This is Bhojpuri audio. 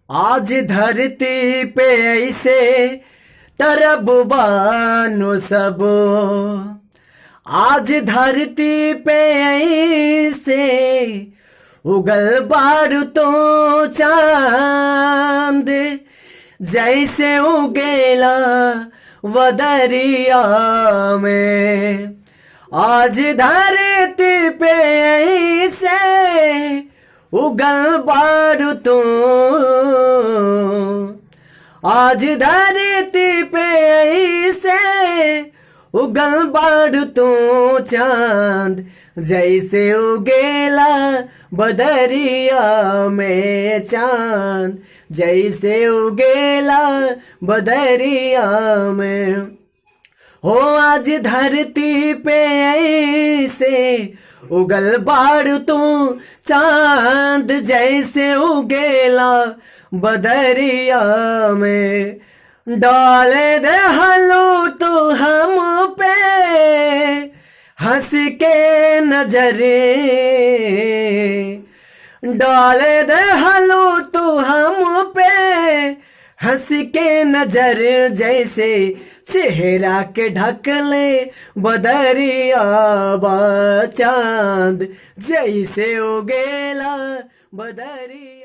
आज धरती पे ऐसे तरब बानो सब। आज धरती पे ऐसे उगल बारू तो चांद, जैसे उगेला वदरिया में। आज धरती पे ऐसे उगल बारू तो, आज धरती पे ऐसे उगल बारू तो चांद, जैसे उगेला बदरिया में चांद, जैसे उगेला बदरिया में। हो आज धरती पे ऐसे उगल बारू तू चांद, जैसे उगेला बदरिया में। डाले दे हलो तो हम पे हंस के नजरे, डाले दे हलो तो हम पे हंस के नजर, जैसे चेहरा के ढकले बदरिया बा चांद, जैसे उगेला बदरिया।